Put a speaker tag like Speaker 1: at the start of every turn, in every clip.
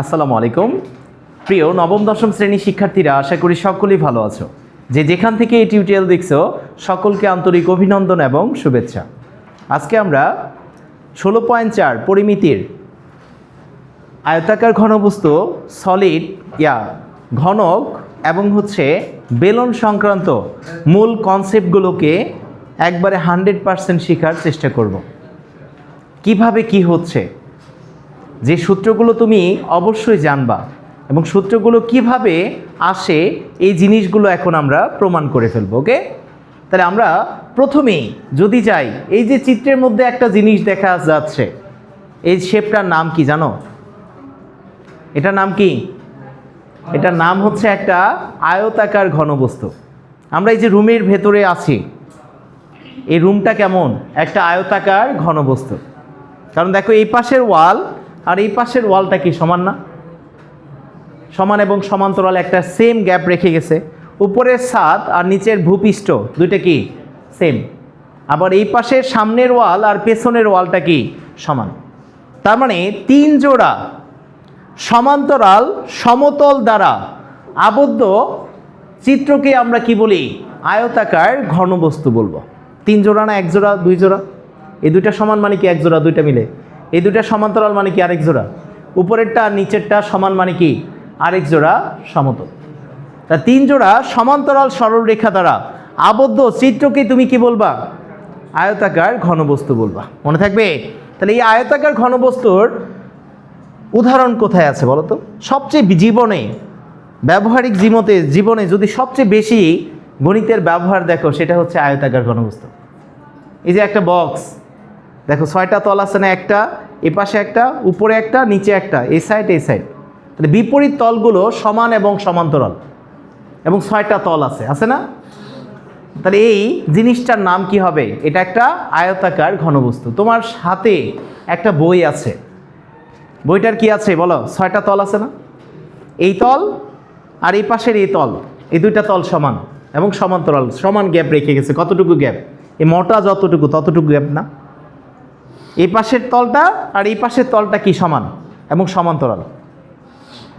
Speaker 1: আসসালামু আলাইকুম। প্রিয় নবম দশম শ্রেণীর শিক্ষার্থীরা, আশা করি সকলেই ভালো আছো। যে যেখান থেকে এই টিউটোরিয়াল দেখছো সকলকে আন্তরিক অভিনন্দন এবং শুভেচ্ছা। আজকে আমরা 16.4 পরিমিতির আয়তাকার ঘনবস্তু সলিড ঘনক এবং বেলন সংক্রান্ত মূল কনসেপ্টগুলোকে একবারে 100% শেখার চেষ্টা করব। কিভাবে কি হচ্ছে, যে সূত্রগুলো তুমি অবশ্যই জানবা এবং সূত্রগুলো কিভাবে আসে এই জিনিসগুলো এখন আমরা প্রমাণ করে ফেলবো। ওকে, তাহলে আমরা প্রথমেই যদি যাই, এই যে চিত্রের মধ্যে একটা জিনিস দেখা যাচ্ছে, এই শেপটার নাম কি জানো? এটার নাম কি? এটার নাম হচ্ছে একটা আয়তাকার ঘনবস্তু। আমরা এই যে রুমের ভেতরে আছি, এই রুমটা কেমন? একটা আয়তাকার ঘনবস্তু। কারণ দেখো, এই পাশের ওয়াল আর এই পাশের ওয়ালটা কি সমান না? সমান এবং সমান্তরাল একটা সেম গ্যাপ রেখে গেছে। উপরের ছাদ আর নিচের ভূপৃষ্ঠ দুইটা কি সেম। আবার এই পাশের সামনের ওয়াল আর পেছনের ওয়ালটা কি সমান। তার মানে 3 জোড়া সমান্তরাল সমতল দ্বারা আবদ্ধ চিত্রকে আমরা কি বলি? আয়তাকার ঘনবস্তু বলবো। 3 জোড়া না 1 জোড়া 2 জোড়া? এই দুইটা সমান মানে কি 1 জোড়া, দুইটা মিলে। এই দুইটা সমান্তরাল মানে কি আরেক জোড়া। উপরেরটা আর নিচেরটা সমান মানে কি আরেক জোড়া সমতল। তা 3 জোড়া সমান্তরাল সরল রেখা দ্বারা আবদ্ধ চিত্রকে তুমি কি বলবা? আয়তাকার ঘনবস্তু বলবা। মনে থাকবে? তাহলে এই আয়তাকার ঘনবস্তুর উদাহরণ কোথায় আছে বলো তো? সবচেয়ে জীবনে, ব্যবহারিক জীবনে যদি সবচেয়ে বেশি গণিতের ব্যবহার দেখো, সেটা হচ্ছে আয়তাকার ঘনবস্তু। এই যে একটা বক্স দেখো, 6টা তল আছে না? একটা এ পাশে একটা, উপরে একটা, নিচে একটা, এই সাইড এই সাইড। তাহলে বিপরীত তলগুলো সমান এবং সমান্তরাল এবং 6টা তল আছে না? তাহলে এই জিনিসটার নাম কি হবে? এটা একটা আয়তাকার ঘনবস্তু। তোমার হাতে একটা বই আছে, বইটার কি আছে বলো? 6টা তল আছে না? এই তল আর এই পাশের এই তল, এই দুইটা তল সমান এবং সমান্তরাল, সমান গ্যাপ রেখে গেছে। কতটুকু গ্যাপ? এই মোটা যতটুকু ততটুকু গ্যাপ না? এই পাশের তলটা আর এই পাশের তলটা কি সমান এবং সমান্তরাল।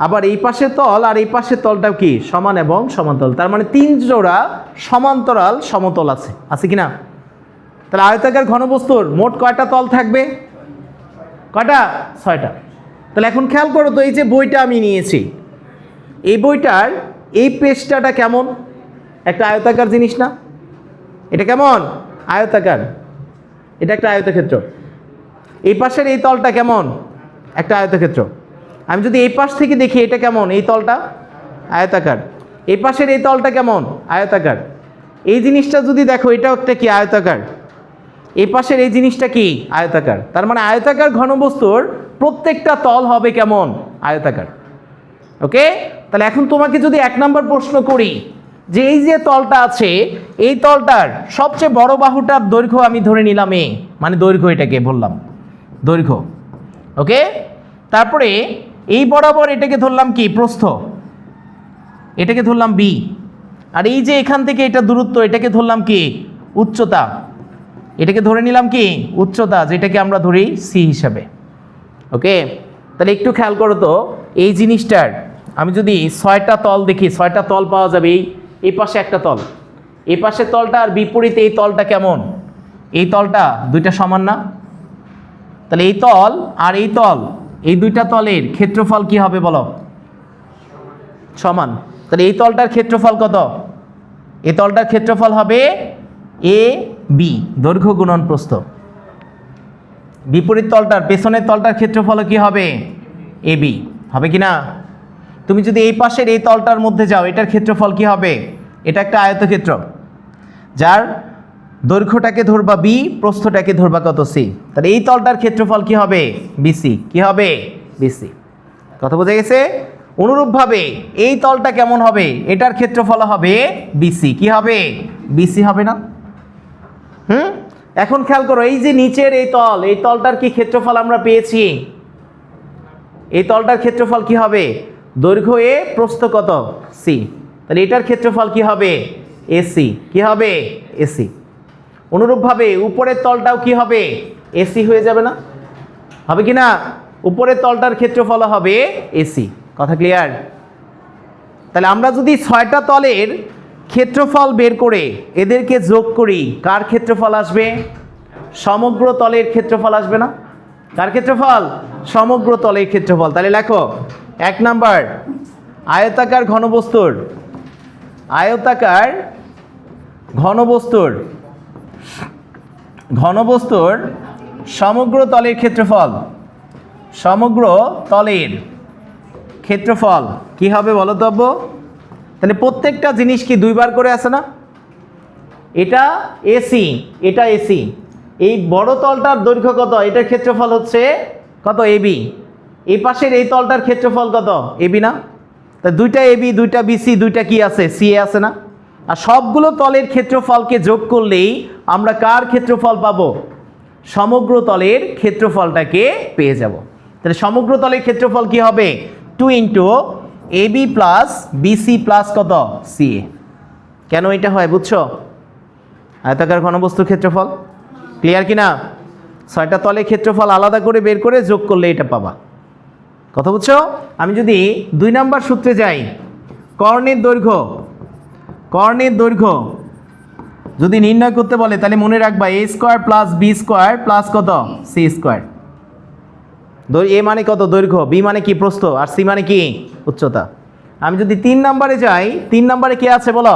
Speaker 1: আবার এই পাশের তল আর এই পাশের তলটাও কি সমান এবং সমান্তরাল। তার মানে 3 জোড়া সমান্তরাল সমতল আছে কি না? তাহলে আয়তাকার ঘনবস্তুর মোট কয়টা তল থাকবে? কয়টা? 6টা। তাহলে এখন খেয়াল করো তো, এই যে বইটা আমি নিয়েছি, এই বইটার এই পৃষ্ঠাটা কেমন? একটা আয়তাকার জিনিস না? এটা কেমন? আয়তাকার। এটা একটা আয়তক্ষেত্র। এই পাশের এই তলটা কেমন? একটা আয়তক্ষেত্র। আমি যদি এই পাশ থেকে দেখি, এটা কেমন? এই তলটা আয়তাকার। এই পাশের এই তলটা কেমন? আয়তাকার। এই জিনিসটা যদি দেখো, এটাও একটা কি আয়তাকার। এই পাশের এই জিনিসটা কি আয়তাকার। তার মানে আয়তাকার ঘনবস্তুর প্রত্যেকটা তল হবে কেমন? আয়তাকার। ওকে, তাহলে এখন তোমাকে যদি 1 নম্বর প্রশ্ন করি, যে এই যে তলটা আছে, এই তলটার সবচেয়ে বড় বাহুটার দৈর্ঘ্য আমি ধরে নিলাম এ, মানে দৈর্ঘ্য, এটাকে বললাম দৈর্ঘ্য। ওকে, তারপরে এই বরাবর এটাকে ধরলাম কি? প্রস্থ। এটাকে ধরলাম বি। আর এই যে এখান থেকে এটা দূরত্ব, এটাকে ধরলাম কি? উচ্চতা। এটাকে ধরে নিলাম কি? উচ্চতা, যেটাকে আমরা ধরি সি হিসাবে। ওকে, তাহলে একটু খেয়াল করো তো, এই জিনিসটার আমি যদি 6টা তল দেখি, 6টা তল পাওয়া যাবে। এই পাশে একটা তল, এই পাশের তলটা আর বিপরীতে এই তলটা কেমন? এই তলটা দুইটা সমান না? তাহলে এই তল আর এই তল, এই দুইটা তলের ক্ষেত্রফল কি হবে বলো? সমান। তাহলে এই তলটার ক্ষেত্রফল কত? এই তলটার ক্ষেত্রফল হবে এ বি, দৈর্ঘ্য গুণন প্রস্থ। বিপরীত তলটার, পেছনের তলটার ক্ষেত্রফল কি হবে? এ বি, হবে কি না? তুমি যদি এই পাশের এই তলটার মধ্যে যাও, এটার ক্ষেত্রফল কি হবে? এটা একটা আয়তক্ষেত্র, যার দৈর্ঘ্যটাকে ধরবা বি, প্রস্থটাকে ধরবা কত? সি। তাহলে এই তলটার ক্ষেত্রফল কি হবে? বিসি। কি হবে? বিসি। কথা বোঝা গেছে? অনুরূপভাবে এই তলটা কেমন হবে? এটার ক্ষেত্রফল হবে বিসি। কি হবে? বিসি হবে না? এখন খেয়াল করো, এই যে নিচের এই তল, এই তলটার কি ক্ষেত্রফল আমরা পেয়েছি? এই তলটার ক্ষেত্রফল কি হবে? দৈর্ঘ্য এ, প্রস্থ কত? সি। তাহলে এটার ক্ষেত্রফল কি হবে? এসি। কি হবে? এসি। অনুরূপভাবে উপরের তলটাও কি হবে? এসি হয়ে যাবে না? হবে কি না? উপরের তলটার ক্ষেত্রফল হবে এসি। কথা ক্লিয়ার? তাহলে আমরা যদি 6টা তলের ক্ষেত্রফল বের করে এদেরকে যোগ করি, কার ক্ষেত্রফল আসবে? সমগ্র তলের ক্ষেত্রফল আসবে না? কার ক্ষেত্রফল? সমগ্র তলের ক্ষেত্রফল। তাহলে লেখো 1 নাম্বার, আয়তাকার ঘনবস্তুর সমগ্র তলের ক্ষেত্রফল কি হবে বলো তো আব্বু? তাহলে প্রত্যেকটা জিনিস কি দুইবার করে আছে না? এটা এসি, এটা এসি। এই বড় তলটার দৈর্ঘ্য কত? এটার ক্ষেত্রফল হচ্ছে কত? এবি। এই পাশের এই তলটার ক্ষেত্রফল কত? এবি না? তা দুইটা এবি, দুইটা বিসি, দুইটা কি আছে? সিএ আছে না? আর সবগুলো তলের ক্ষেত্রফলকে যোগ করলেই আমরা কার ক্ষেত্রফল পাবো? সমগ্র তলের ক্ষেত্রফলটাকে পেয়ে যাব। তাহলে সমগ্র তলের ক্ষেত্রফল কি হবে? 2 into AB plus BC plus কত? সিএ। কেন এটা হয় বুঝছো? আয়তাকার ঘনবস্তুর ক্ষেত্রফল। ক্লিয়ার কি না? 6টা তলের ক্ষেত্রফল আলাদা করে বের করে যোগ করলে এটা পাবা। কথা বুঝছো? আমি যদি 2 নাম্বার সূত্রে যাই, কর্ণের দৈর্ঘ্য যদি নির্ণয় করতে বলে তাহলে মনে রাখবা A square plus B square plus কত? C square. এ মানে কত? দৈর্ঘ্য। বি মানে কি? প্রস্থ। আর সি মানে কি? উচ্চতা। আমি যদি 3 নাম্বারে যাই, 3 নাম্বারে কি আছে বলো?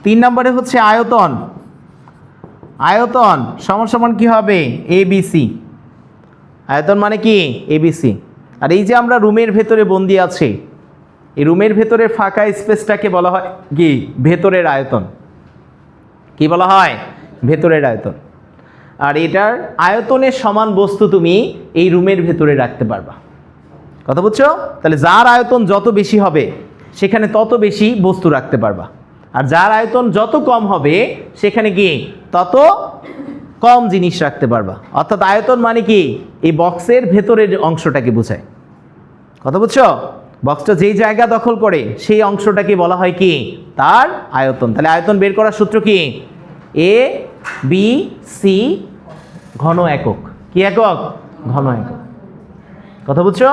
Speaker 1: 3 নাম্বারে হচ্ছে আয়তন সমান সমান কি হবে? এবিসি। আয়তন মানে কি? এবিসি। আর এই যে আমরা রুমের ভেতরে বন্দি আছি, এই রুমের ভেতরের ফাঁকা স্পেসটাকে বলা হয় কি? ভেতরের আয়তন। কি বলা হয়? ভেতরের আয়তন। আর এটার আয়তনের সমান বস্তু তুমি এই রুমের ভেতরে রাখতে পারবা। কথা বুঝছো? তাহলে যার আয়তন যত বেশি হবে সেখানে তত বেশি বস্তু রাখতে পারবা, আর যার আয়তন যত কম হবে সেখানে কি? তত কম জিনিস রাখতে পারবা। অর্থাৎ আয়তন মানে কি? এই বক্সের ভেতরের অংশটাকে বোঝায়। কথা বুঝছো? বক্সটা যেই জায়গা দখল করে সেই অংশটাকে বলা হয় কি? তার আয়তন। তাহলে আয়তন বের করার সূত্র কি? এ বি সি ঘন একক। কি একক? ঘন একক। কথা বুঝছো?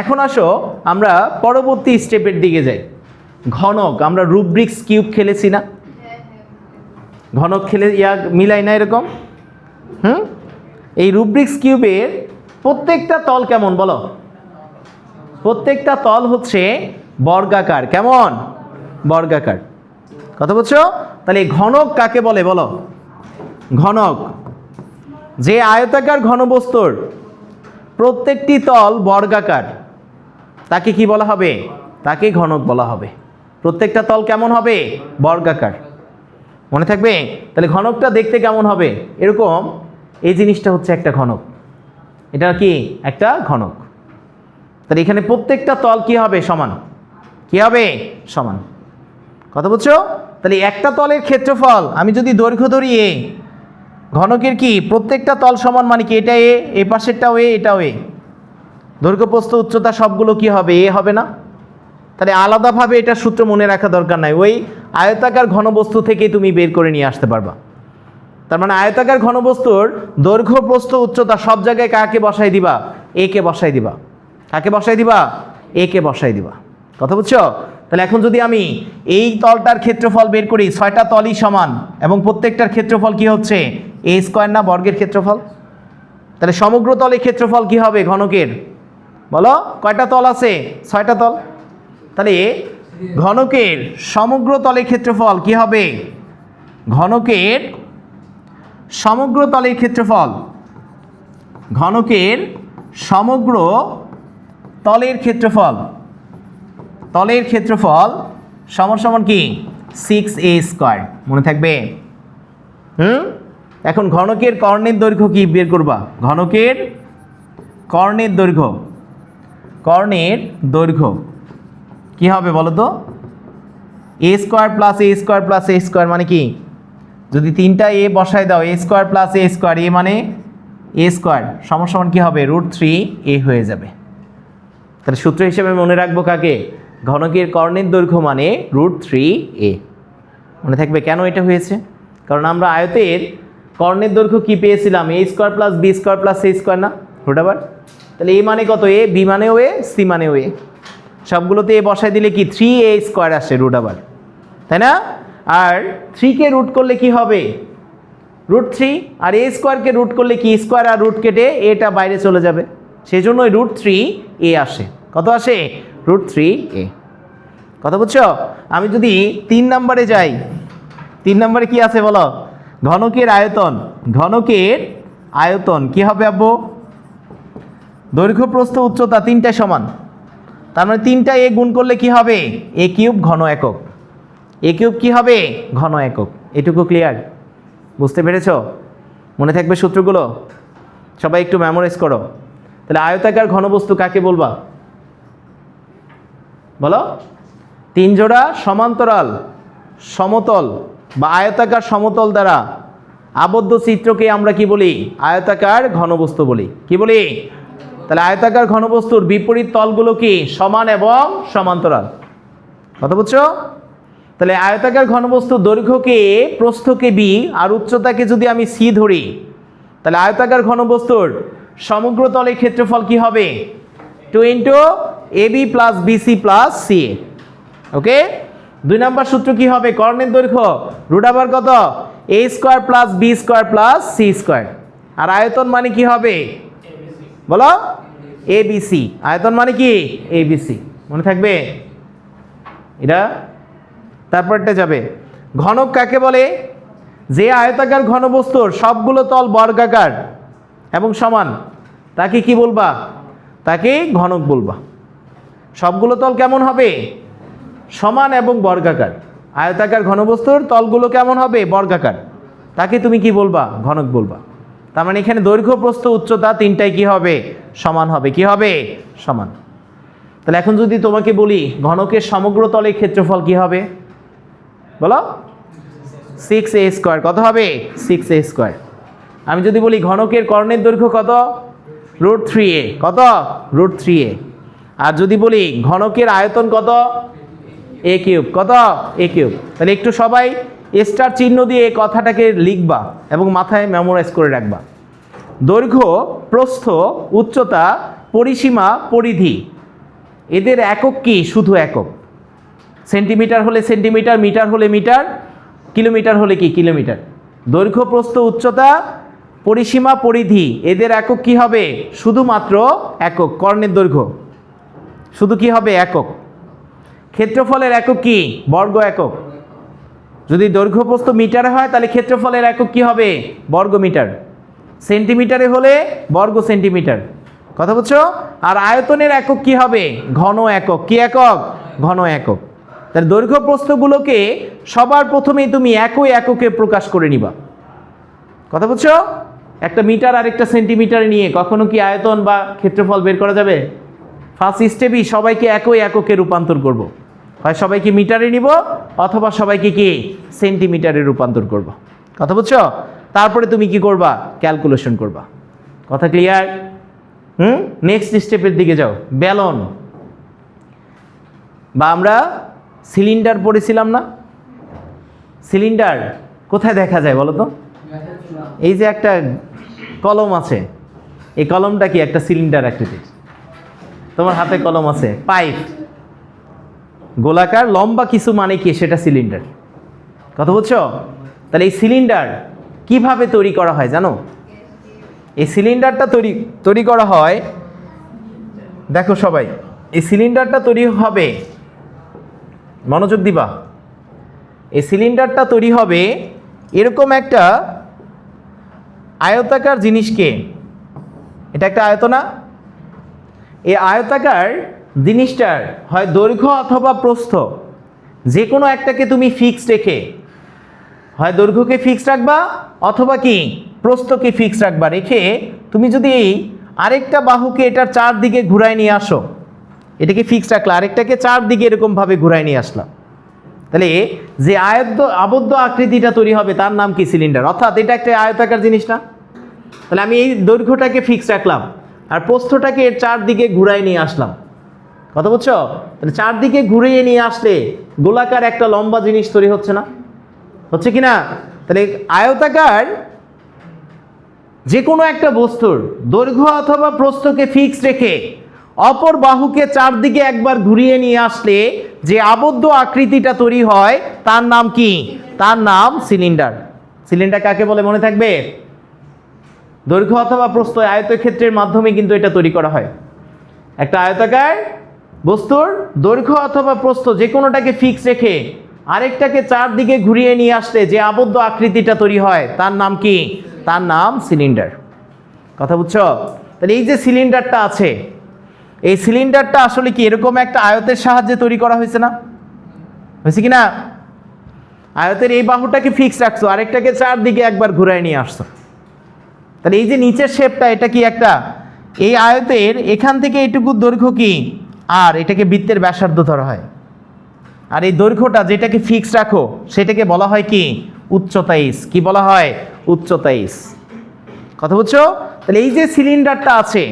Speaker 1: এখন আসো আমরা পরবর্তী স্টেপের দিকে যাই। ঘনক। আমরা রুব্রিক্স কিউব খেলেছি না? ঘনক খেলে মিলাই না এরকম? এই রুব্রিক্স কিউবের প্রত্যেকটা তল কেমন বলো? প্রত্যেকটা তল হচ্ছে বর্গাকার। কেমন? বর্গাকার। কথা বুঝছো? তাহলে ঘনক কাকে বলে বলো? ঘনক যে আয়তাকার ঘনবস্তুর প্রত্যেকটি তল বর্গাকার তাকে কি বলা হবে? তাকে ঘনক বলা হবে। প্রত্যেকটা তল কেমন হবে? বর্গাকার। মনে থাকবে? তাহলে ঘনকটা দেখতে কেমন হবে? এরকম। এই জিনিসটা হচ্ছে একটা ঘনক। এটা কি? একটা ঘনক। তাহলে এখানে প্রত্যেকটা তল কি হবে? সমান। কি হবে? সমান। কথা বুঝছো? তাহলে একটা তলের ক্ষেত্রফল আমি যদি দৈর্ঘ্য ধরি এ, ঘনকের কি? প্রত্যেকটা তল সমান মানে কি? এটা এ, এই পাশেরটাও এ, এটাও এ। দৈর্ঘ্য প্রস্থ উচ্চতা সবগুলো কি হবে? এ হবে না? তাহলে আলাদাভাবে এটা সূত্র মনে রাখা দরকার নাই, ওই আয়তাকার ঘনবস্তু থেকেই তুমি বের করে নিয়ে আসতে পারবা। তার মানে আয়তাকার ঘনবস্তুর দৈর্ঘ্য প্রস্থ উচ্চতা সব জায়গায় কাকে বসাই দিবা? এ কে বসাই দিবা। কাকে বসাই দিবা? এ কে বসাই দিবা। কথা বুঝছো? তাহলে এখন যদি আমি এই তলটার ক্ষেত্রফল বের করি, 6টা তলই সমান এবং প্রত্যেকটার ক্ষেত্রফল কি হচ্ছে? এ স্কোয়ার না? বর্গের ক্ষেত্রফল। তাহলে সমগ্র তলের ক্ষেত্রফল কি হবে ঘনকের? বলো কয়টা তল আছে? 6টা তল। তাহলে ঘনকের সমগ্র তলের ক্ষেত্রফল কি হবে? ঘনকের সমগ্র তলের ক্ষেত্রফল, ঘনকের সমগ্র তলের ক্ষেত্রফল, তলের ক্ষেত্রফল সমান সমান কি? 6a square. মনে থাকবে? এখন ঘনকের কর্ণের দৈর্ঘ্য কি বের করবা? ঘনকের কর্ণের দৈর্ঘ্য, কর্ণের দৈর্ঘ্য কি হবে বলো তো? এ স্কোয়ার প্লাস এ স্কোয়ার প্লাস এ স্কোয়ার মানে কি? যদি 3টা এ বসায় দাও, এ square plus A square, A মানে এ স্কোয়ার সমান সমান কি হবে? √3a হয়ে যাবে। তাহলে সূত্র হিসেবে মনে রাখবো কাকে? ঘনকের কর্ণের দৈর্ঘ্য মানে √3a। মনে থাকবে কেন এটা হয়েছে? কারণ আমরা আয়তের কর্ণের দৈর্ঘ্য কি পেয়েছিলাম? A square plus B square plus C square না? √। তাহলে এ মানে কত, এ, বি মানেও এ, সি মানেও এ, সবগুলোতে এ বসায় দিলে কি 3a² আসে রুট আবার, তাই না? আর 3কে রুট করলে কি হবে, √3, আর a² রুট করলে কি স্কোয়ার আর রুট কেটে এটা বাইরে চলে যাবে, সেই জন্য √3a আসে। কত আসে? √3a। কথা বুঝছো? আমি যদি 3 নম্বরে যাই, 3 নম্বরে কি আছে বলো? ঘনকের আয়তন। ঘনকের আয়তন কি হবে আব্বু? দৈর্ঘ্য প্রস্থ উচ্চতা তিনটা সমান, তার মানে 3টা এ গুণ করলে কি হবে? a³ ঘন একক। a³ কি হবে? ঘন একক। এটুকু ক্লিয়ার? বুঝতে পেরেছো? মনে থাকবে সূত্রগুলো? সবাই একটু মেমোরাইজ করো। তাহলে আয়তাকার ঘনবস্তু কাকে বলবা বলো? 3 জোড়া সমান্তরাল সমতল বা আয়তাকার সমতল দ্বারা আবদ্ধ চিত্রকে আমরা কি বলি? আয়তাকার ঘনবস্তু বলি। কি বলি? তাহলে আয়তাকার ঘনবস্তুর বিপরীত তলগুলো কি? সমান এবং সমান্তরাল। কথা বুঝছো? তাহলে আয়তাকার ঘনবস্তুর দৈর্ঘ্যকে প্রস্থকে বি আর উচ্চতাকে যদি আমি সি ধরি, তাহলে আয়তাকার ঘনবস্তুর সমগ্র তলের ক্ষেত্রফল কি হবে? 2 * AB + BC + CA। ওকে, 2 নম্বর সূত্র কি হবে? কর্ণের দৈর্ঘ্য √ কত? a² + b² + c²। আর আয়তন মানে কি হবে বলো? ABC। আয়তন মানে কি? ABC। মনে থাকবে এটা? তারপরটা যাবে, ঘনক কাকে বলে? যে আয়তাকার ঘনবস্তুর সবগুলো তল বর্গাকার এবং সমান, তাকে কি বলবা? তাকে ঘনক বলবা। সবগুলো তল কেমন হবে? সমান এবং বর্গাকার। আয়তাকার ঘনবস্তুর তলগুলো কেমন হবে? বর্গাকার। তাকে তুমি কি বলবা? ঘনক বলবা। তার মানে এখানে দৈর্ঘ্য প্রস্থ উচ্চতা তিনটাই কি হবে? সমান হবে। কি হবে? সমান। তাহলে এখন যদি তোমাকে বলি ঘনকের সমগ্র তলের ক্ষেত্রফল কি হবে বলো? 6a²। কত হবে? 6a²। আমি যদি বলি ঘনকের কর্ণের দৈর্ঘ্য কত? √3a। কত? √3a। আর যদি বলি ঘনকের আয়তন কত? a³। কত? a³। তাহলে একটু সবাই স্টার চিহ্ন দিয়ে এই কথাটাকে লিখবা এবং মাথায় মেমোরাইজ করে রাখবা। দৈর্ঘ্য, প্রস্থ, উচ্চতা, পরিসীমা, পরিধি, এদের একক কি? শুধু একক। সেন্টিমিটার হলে সেন্টিমিটার, মিটার হলে মিটার, কিলোমিটার হলে কি? কিলোমিটার। দৈর্ঘ্য, প্রস্থ, উচ্চতা, পরিসীমা, পরিধি, এদের একক কি হবে? শুধুমাত্র একক। কর্ণের দৈর্ঘ্য শুধু কি হবে? একক। ক্ষেত্রফলের একক কি? বর্গ একক। যদি দৈর্ঘ্য প্রস্থ মিটারে হয় তাহলে ক্ষেত্রফলের একক কি হবে? বর্গ মিটার। সেন্টিমিটারে হলে বর্গ সেন্টিমিটার। কথা বুঝছো? আর আয়তনের একক কি হবে? ঘন একক। কি একক? ঘন একক। তাহলে দৈর্ঘ্য প্রস্থগুলোকে সবার প্রথমেই তুমি একই এককে প্রকাশ করে নিবা। কথা বুঝছো? একটা মিটার আর একটা সেন্টিমিটার নিয়ে কখনো কি আয়তন বা ক্ষেত্রফল বের করা যাবে? ফার্স্ট স্টেপই সবাইকে একই এককে রূপান্তর করব। হয় সবাইকে মিটারে নিব অথবা সবাইকে কি সেন্টিমিটারে রূপান্তর করব। কথা বুঝছো? তারপরে তুমি কি করবা? ক্যালকুলেশন করবা। কথা ক্লিয়ার? নেক্সট স্টেপের দিকে যাও। ব্যালন বা আমরা সিলিন্ডার পড়েছিলাম না? সিলিন্ডার কোথায় দেখা যায় বলো তো? এই যে একটা কলম আছে, এই কলমটা কি? একটা সিলিন্ডার আকৃতির। তোমার হাতে কলম আছে, পাইপ, গোলাকার লম্বা কিছু মানে কি? সেটা সিলিন্ডার। কথা বুঝছো? তাহলে এই সিলিন্ডার কিভাবে তৈরি করা হয় জানো? এই সিলিন্ডারটা তৈরি করা হয়, দেখো সবাই, এই সিলিন্ডারটা তৈরি হবে, মনোযোগ দিবা, এই সিলিন্ডারটা তৈরি হবে এরকম একটা আয়তাকার জিনিসকে, এটা একটা আয়তনা, এই আয়তাকার জিনিসটার হয় দৈর্ঘ্য অথবা প্রস্থ যে কোনো একটাকে তুমি ফিক্সড রেখে, হয় দৈর্ঘ্যকে ফিক্সড রাখবা অথবা কি প্রস্থকে ফিক্সড রাখবা, রেখে তুমি যদি আরেকটা বাহুকে এটার চারদিকে ঘুরায় নিয়ে আসো, এটাকে ফিক্সড রাখলা, আরেকটাকে চারদিকে এরকমভাবে ঘুরায় নিয়ে আসলাম, তাহলে যে আবদ্ধ আকৃতিটা তৈরি হবে তার নাম কি? সিলিন্ডার। অর্থাৎ এটা একটা আয়তাকার জিনিস না? তাহলে আমি এই দৈর্ঘ্যটাকে ফিক্সড রাখলাম আর প্রস্থটাকে এর চারদিকে ঘুরায় নিয়ে আসলাম। কথা বুঝছো? তাহলে চারদিকে ঘুরিয়ে নিয়ে আসলে গোলাকার একটা লম্বা জিনিস তৈরি হচ্ছে না? হচ্ছে কি না? তাহলে আয়তাকার যে কোনো একটা বস্তুর দৈর্ঘ্য অথবা প্রস্থকে ফিক্স রেখে অপর বাহুকে চারদিকে একবার ঘুরিয়ে নিয়ে আসলে যে আবদ্ধ আকৃতিটা তৈরি হয় তার নাম কি? তার নাম সিলিন্ডার। সিলিন্ডার কাকে বলে মনে থাকবে? দৈর্ঘ্য অথবা প্রস্থ আয়তক্ষেত্রের মাধ্যমে কিন্তু এটা তৈরি করা হয়। একটা আয়তাকার বস্তুর দৈর্ঘ্য অথবা প্রস্থ যে কোনোটাকে ফিক্স রেখে আরেকটাকে চারদিকে ঘুরিয়ে নিয়ে আসলে যে আবদ্ধ আকৃতিটা তৈরি হয় তার নাম কি? তার নাম সিলিন্ডার। কথা বুঝছো? তাহলে এই যে সিলিন্ডারটা আছে, এই সিলিন্ডারটা আসলে কি এরকম একটা আয়তের সাহায্যে তৈরি করা হয়েছে না? হয়েছে কি না? আয়তের এই বাহুটাকে ফিক্স রাখছো, আরেকটাকে চারদিকে একবার ঘুরায় নিয়ে আসছো। তাহলে এই যে নিচের শেপটা, এটা কি একটা এই আয়তের এখান থেকে এইটুকু দৈর্ঘ্য কি, আর এটাকে বৃত্তের ব্যাসার্ধ ধরা হয়। আর এই দৈর্ঘ্যটা যেটাকে ফিক্স রাখো সেটাকে বলা হয় কি? উচ্চতা ইস। কি বলা হয়? উচ্চতা ইস। কথা বুঝছো? তাহলে এই যে সিলিন্ডারটা আছে,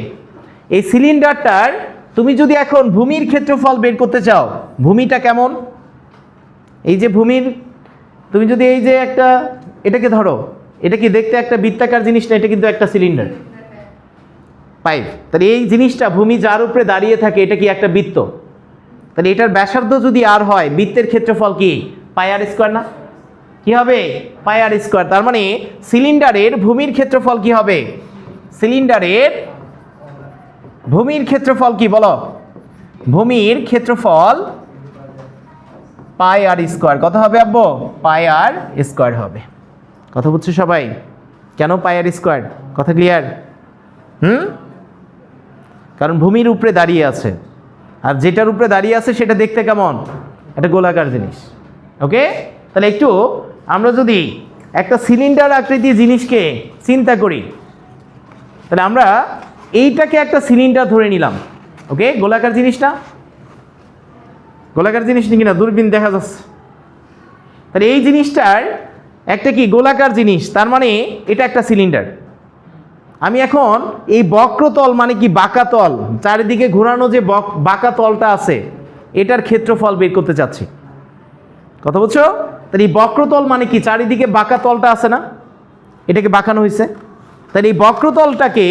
Speaker 1: এই সিলিন্ডারটার তুমি যদি এখন ভূমির ক্ষেত্রফল বের করতে চাও, ভূমিটা কেমন, এই যে ভূমির, তুমি যদি এই যে একটা এটাকে ধরো, এটা কি দেখতে একটা বৃত্তাকার জিনিস না? এটা কিন্তু একটা সিলিন্ডার পাইপ। তাহলে এই জিনিসটা ভূমি যার উপরে দাঁড়িয়ে থাকে এটা কি একটা বৃত্ত। তাহলে এটার ব্যাসার্ধ যদি আর হয়, বৃত্তের ক্ষেত্রফল কি? পাই আর স্কোয়ার না? কি হবে? পাই আর স্কোয়ার। তার মানে সিলিন্ডারের ভূমির ক্ষেত্রফল কি হবে? সিলিন্ডারের ভূমির ক্ষেত্রফল কি বলো? ভূমির ক্ষেত্রফল পাই আর স্কোয়ার। কত হবে আব্বু? পাই আর স্কোয়ার হবে। কথা বুঝছো সবাই? কেন পাই আর স্কোয়ার? কথা ক্লিয়ার? কারণ ভূমির উপরে দাঁড়িয়ে আছে, আর যেটার উপরে দাঁড়িয়ে আছে সেটা দেখতে কেমন? একটা গোলাকার জিনিস। ওকে, তাহলে একটু আমরা যদি একটা সিলিন্ডার আকৃতির জিনিসকে চিন্তা করি, তাহলে আমরা এইটাকে একটা সিলিন্ডার ধরে নিলাম। ওকে, গোলাকার জিনিসটা, গোলাকার জিনিস নাকি না? দূরবীন দেখা যাচ্ছে। তাহলে এই জিনিসটার একটা কি গোলাকার জিনিস, তার মানে এটা একটা সিলিন্ডার। আমি এখন এই বক্রতল মানে কি বাঁকা তল, চারিদিকে ঘোরানো যে বাঁকা তলটা আছে এটার ক্ষেত্রফল বের করতে চাচ্ছি। কথা বলছো? তাহলে এই বক্রতল মানে কি? চারিদিকে বাঁকা তলটা আছে না, এটাকে বাঁকানো হয়েছে। তাহলে এই বক্রতলটাকে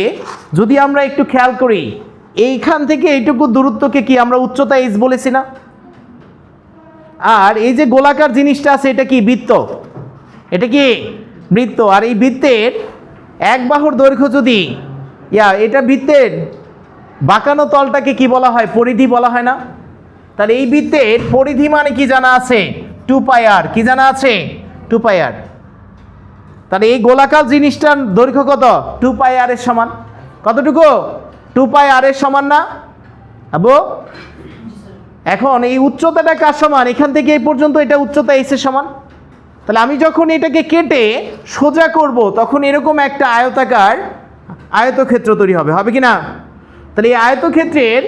Speaker 1: যদি আমরা একটু খেয়াল করি, এইখান থেকে এইটুকু দূরত্বকে কি আমরা উচ্চতা এইচ বলেছি না? আর এই যে গোলাকার জিনিসটা আছে এটা কি? বৃত্ত। এটা কি? বৃত্ত। আর এই বৃত্তের এক বাহুর দৈর্ঘ্য যদি এটা বৃত্তের বাঁকানো তলটাকে কি বলা হয়? পরিধি বলা হয় না? তাহলে এই বৃত্তের পরিধি মানে কি জানা আছে? 2 পাই আর। কি জানা আছে? 2 পাই আর। তাহলে এই গোলাকার জিনিসটার দৈর্ঘ্য কত? 2 পাই আর এর সমান। কতটুকু? 2 পাই আর এর সমান না আবু? এখন এই উচ্চতাটা কার সমান? এখান থেকে এই পর্যন্ত এটা উচ্চতা এইচ এর সমান। তাহলে আমি যখন এটাকে কেটে সোজা করব তখন এরকম একটা আয়তাকার আয়তক্ষেত্র তৈরি হবে, হবে কি না? তাহলে এই আয়তক্ষেত্রের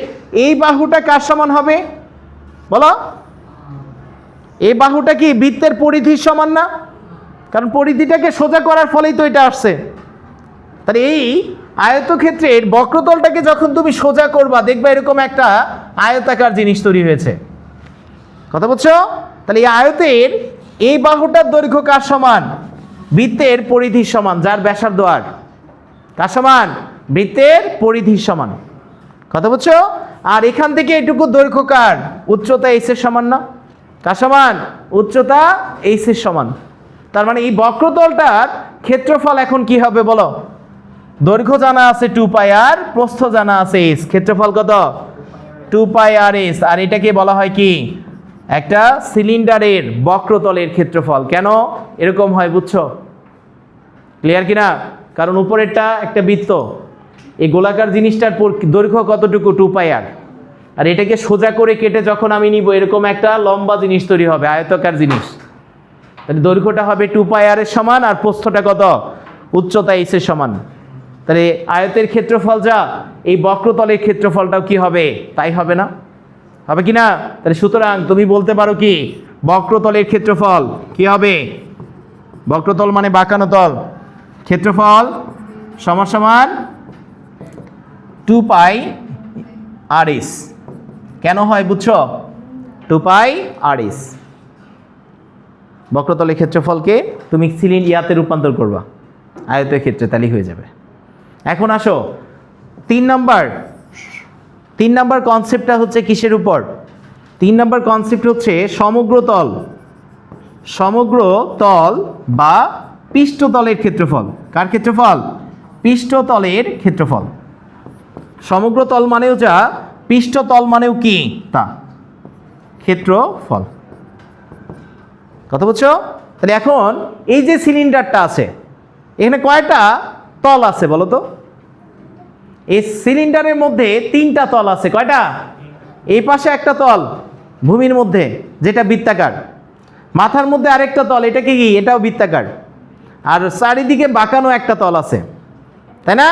Speaker 1: এই বাহুটা কার সমান হবে বলো? এই বাহুটা কি বৃত্তের পরিধির সমান না? কারণ পরিধিটাকে সোজা করার ফলেই তো এটা আসছে। তাহলে এই আয়তক্ষেত্রের বক্রতলটাকে যখন তুমি সোজা করবা দেখবা এরকম একটা আয়তাকার জিনিস তৈরি হয়েছে। কথা বুঝছো? তাহলে এই আয়তের এই বাহুটার দৈর্ঘ্য কার সমান? বৃত্তের পরিধির সমান, যার ব্যাসার্ধ আর। কার সমান? বৃত্তের পরিধির সমান। কথা বুঝছো? আর এখান থেকে এইটুকু দৈর্ঘ্য কার? উচ্চতা এইচ এর সমান না? কার সমান? উচ্চতা এইচ এর সমান। তার মানে এই বক্রতলটার ক্ষেত্রফল এখন কি হবে বলো? দৈর্ঘ্য জানা আছে 2 পাই আর, প্রস্থ জানা আছে এইচ। ক্ষেত্রফল কত? 2 পাই আর এইচ। আর এটাকে বলা হয় কি? একটা সিলিন্ডারের বক্রতলের ক্ষেত্রফল। কেন এরকম হয় বুঝছো? ক্লিয়ার কিনা? কারণ উপরেরটা একটা বৃত্ত, এই গোলাকার জিনিসটার দৈর্ঘ্য কতটুকু? 2 পাই আর। আর এটাকে সোজা করে কেটে যখন আমি নিব এরকম একটা লম্বা জিনিস তৈরি হবে, আয়তাকার জিনিস। তাহলে দৈর্ঘ্যটা হবে 2 পাই আর এর সমান, আর প্রস্থটা কত? উচ্চতা এইচ এর সমান। তাহলে আয়তের ক্ষেত্রফল যা, এই বক্রতলের ক্ষেত্রফলটাও কি হবে? তাই হবে না? হবে কি না? তাহলে সুতরাং তুমি বলতে পারো কি বক্রতলের ক্ষেত্রফল কি হবে? বক্রতল মানে বাঁকানো তল, ক্ষেত্রফল সমান সমান 2 পাই আর এস। কেন হয় বুঝছো? 2 পাই আর এস। বক্রতলের ক্ষেত্রফলকে তুমি সিলিন্ডারে রূপান্তর করবা আয়তের ক্ষেত্রে, তাহলেই হয়ে যাবে। এখন আসো 3 নাম্বার কনসেপ্টটা হচ্ছে কিসের উপর? 3 নাম্বার কনসেপ্ট হচ্ছে সমগ্র তল বা পৃষ্ঠতলের ক্ষেত্রফল। কার ক্ষেত্রফল? পৃষ্ঠতলের ক্ষেত্রফল। সমগ্র তল মানেও যা, পৃষ্ঠতল মানেও কি তা, ক্ষেত্রফল। কথা বুঝছো? তাহলে এখন এই যে সিলিন্ডারটা আছে, এখানে কয়টা তল আছে বলো তো? এই সিলিন্ডারের মধ্যে 3টা তল আছে। কয়টা? এই পাশে একটা তল ভূমির মধ্যে, যেটা বৃত্তাকার। মাথার মধ্যে আরেকটা তল, এটা কি? এটাও বৃত্তাকার। আর চারিদিকে বাঁকানো একটা তল আছে, তাই না?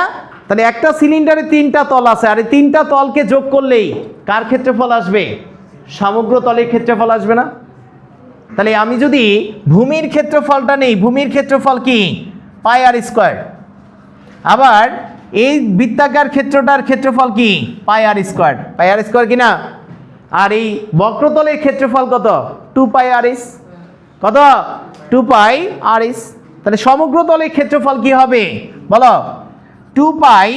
Speaker 1: তাহলে একটা সিলিন্ডারে 3টা তল আছে, আর এই 3টা তলকে যোগ করলেই কার ক্ষেত্রফল আসবে? সমগ্র তলের ক্ষেত্রফল আসবে না? তাহলে আমি যদি ভূমির ক্ষেত্রফলটা নেই, ভূমির ক্ষেত্রফল কি? পাই আর স্কোয়ার। আবার এই বৃত্তাকার ক্ষেত্রটার ক্ষেত্রফল কি? পাই আর স্কোয়ার। পাই আর স্কোয়ার কি না? আর এই বক্রতলের ক্ষেত্রফল কত? 2 পাই আর এস। কত? 2 পাই আর এস। তাহলে সমগ্র তলের ক্ষেত্রফল কি হবে বলো? 2 পাই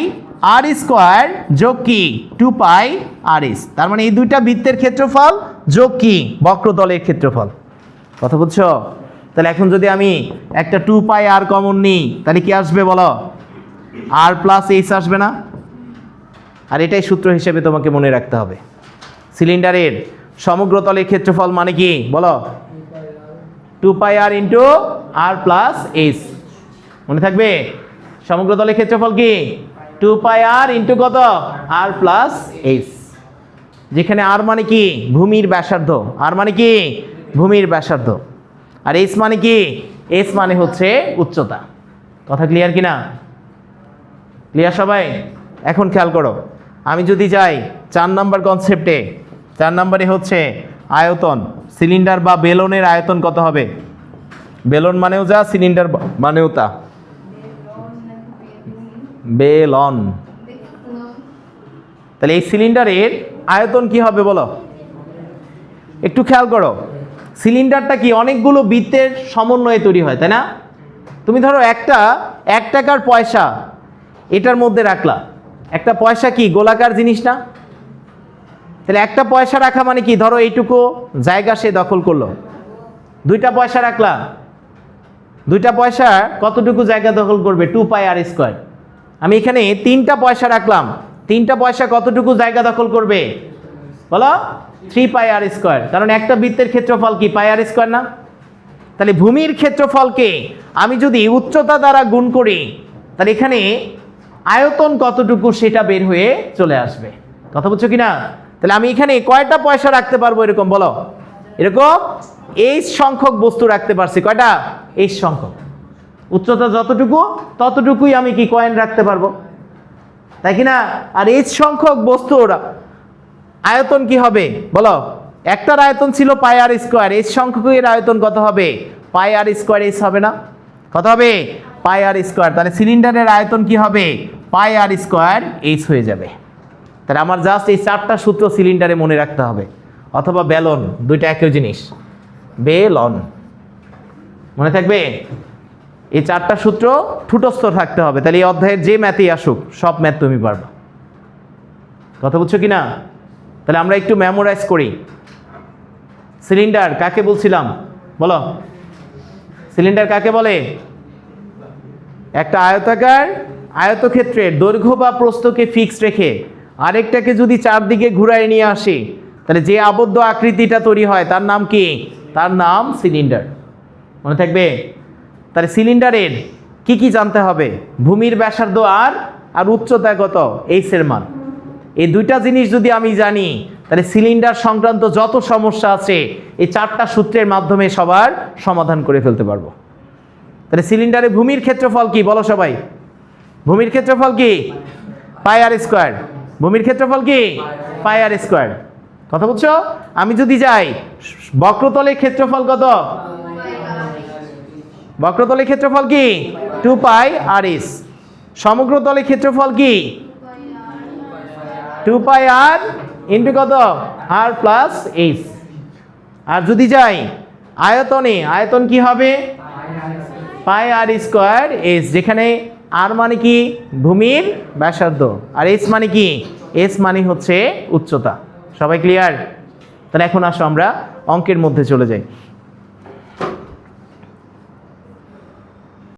Speaker 1: আর স্কোয়ার যোগ কি? 2 পাই আর এস। তার মানে এই দুইটা বৃত্তের ক্ষেত্রফল যোগ কি? বক্রতলের ক্ষেত্রফল। কথা বুঝছো? তাহলে এখন যদি আমি একটা 2 পাই আর কমন নিই, তাহলে কি আসবে বলো? আর প্লাস এইচ আসবে না? আর এটাই সূত্র হিসেবে তোমাকে মনে রাখতে হবে। সিলিন্ডারের সমগ্র তলের ক্ষেত্রফল মানে কি বলো? 2 পাই আর ইন্টু আর প্লাস এইচ। মনে থাকবে? সমগ্র তলের ক্ষেত্রফল কি? 2 পাই আর ইন্টু কত? আর প্লাস এইচ। যেখানে আর মানে কি? ভূমির ব্যাসার্ধ। আর মানে কি? ভূমির ব্যাসার্ধ। আর এইচ মানে কি? এইচ মানে হচ্ছে উচ্চতা। কথা ক্লিয়ার কিনা? ক্লিয়ার সবাই? এখন খেয়াল করো, আমি যদি যাই 4 নাম্বার কনসেপ্টে, 4 নাম্বারে হচ্ছে আয়তন। সিলিন্ডার বা বেলনের আয়তন কত হবে? বেলন মানেও যা, সিলিন্ডার মানেও তা। বেলন। তাহলে এই সিলিন্ডারের আয়তন কি হবে বলো? একটু খেয়াল করো, সিলিন্ডারটা কি অনেকগুলো বৃত্তের সমন্বয়ে তৈরি হয়, তাই না? তুমি ধরো একটা 1 টাকার পয়সা এটার মধ্যে রাখলা। একটা পয়সা কি গোলাকার জিনিস না? তাহলে একটা পয়সা রাখা মানে কি? ধরো এইটুকু জায়গা সে দখল করলো। 2টা পয়সা রাখলা, 2টা পয়সা কতটুকু জায়গা দখল করবে? 2 পাই আর স্কোয়ার। আমি এখানে 3টা পয়সা রাখলাম, 3টা পয়সা কতটুকু জায়গা দখল করবে বলো? 3 পাই আর স্কোয়ার। কারণ একটা বৃত্তের ক্ষেত্রফল কি? পাই আর স্কোয়ার না? তাহলে ভূমির ক্ষেত্রফলকে আমি যদি উচ্চতা দ্বারা গুণ করি, তাহলে এখানে আয়তন কতটুকু সেটা বের হয়ে চলে আসবে। কথা বুঝছো কিনা? তাহলে আমি এখানে কয়টা পয়সা রাখতে পারবো এরকম বলো? এরকম এইচ সংখ্যক বস্তু রাখতে পারছি। কয়টা? এইচ সংখ্যক। উচ্চতা যতটুকু ততটুকুই আমি কি কয়েন রাখতে পারবো, তাই কিনা? আর এইচ সংখ্যক বস্তুর আয়তন কি হবে বলো? একটার আয়তন ছিল পাই আর স্কোয়ার, এইচ সংখ্যকের আয়তন কত হবে? পাই আর স্কোয়ার এইচ হবে না? কত হবে? পাই আর স্কোয়ার। তাহলে সিলিন্ডারের আয়তন কি হবে? পাই আর স্কোয়ার এইচ হয়ে যাবে। তাহলে আমার জাস্ট এই 4টা সূত্র সিলিন্ডারে মনে রাখতে হবে, অথবা বেলন, দুইটা একই জিনিস। বেলন মনে থাকবে? এই 4টা সূত্র ঠুটস্থ থাকতে হবে, তাহলে এই অধ্যায়ের যে ম্যাথই আসুক সব ম্যাথ তুমি পারবা। কথা বুঝছো কিনা? তাহলে আমরা একটু মেমোরাইজ করি। সিলিন্ডার কাকে বলছিলাম বলো? সিলিন্ডার কাকে বলে? একটা আয়তাকার আয়তক্ষেত্রের দৈর্ঘ্য বা প্রস্থকে ফিক্সড রেখে আরেকটাকে যদি চারদিকে ঘুরায় নিয়ে আসি, তাহলে যে আবদ্ধ আকৃতিটা তৈরি হয় তার নাম কি? তার নাম সিলিন্ডার। মনে থাকবে? তাহলে সিলিন্ডারের কি কি জানতে হবে? ভূমির ব্যাসার্ধ আর উচ্চতা কত? এইচ এর মান। এই দুইটা জিনিস যদি আমি জানি, তাহলে সিলিন্ডার সংক্রান্ত যত সমস্যা আছে এই 4টা সূত্রের মাধ্যমে সবার সমাধান করে ফেলতে পারবো। তাহলে সিলিন্ডারে ভূমির ক্ষেত্রফল কি বলো সবাই? ভূমির ক্ষেত্রফল কি? পাই আর স্কোয়ার। ভূমির ক্ষেত্রফল কি? পাই আর স্কোয়ার। কথা বুঝছো? আমি যদি যাই বক্রতলের ক্ষেত্রফল কত? বক্রতলের ক্ষেত্রফল কি? 2 পাই আর এস। সমগ্র তলের ক্ষেত্রফল কি? 2 পাই আর ইন্টু কত? আর প্লাস এইচ। আর যদি যাই আয়তনে, আয়তন কি হবে? পাই আর স্কোয়ার এইচ। যেখানে আর মানে কি ভূমির ব্যাসার্ধ, আর এস মানে কি এস মানে হচ্ছে উচ্চতা। সবাই ক্লিয়ার? তাহলে এখন আসো আমরা অঙ্কের মধ্যে চলে যাই।